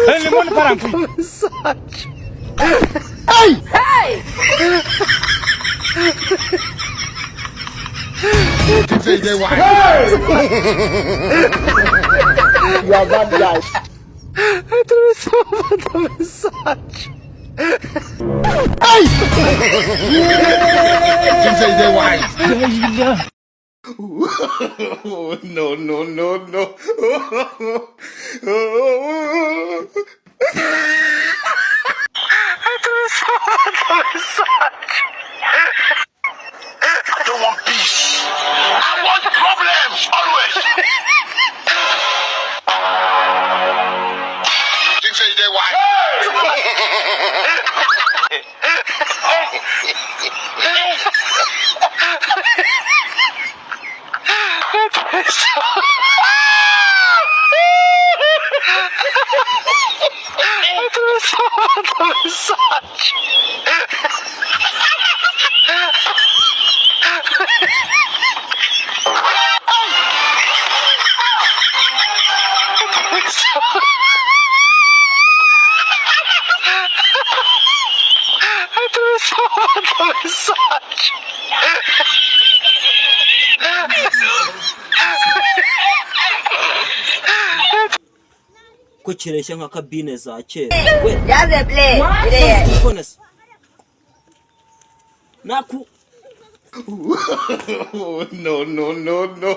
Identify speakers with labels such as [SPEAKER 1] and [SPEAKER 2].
[SPEAKER 1] lemon paranku.
[SPEAKER 2] Hey!
[SPEAKER 3] Hey!
[SPEAKER 2] You are bad guy. Hey!
[SPEAKER 1] No, no, no, no.
[SPEAKER 4] I don't want peace. I want problems always. Things say they why.
[SPEAKER 5] ko kiresha nka kabine za kera we
[SPEAKER 3] Yaze play.
[SPEAKER 5] telefone naku
[SPEAKER 1] No, no, no, no.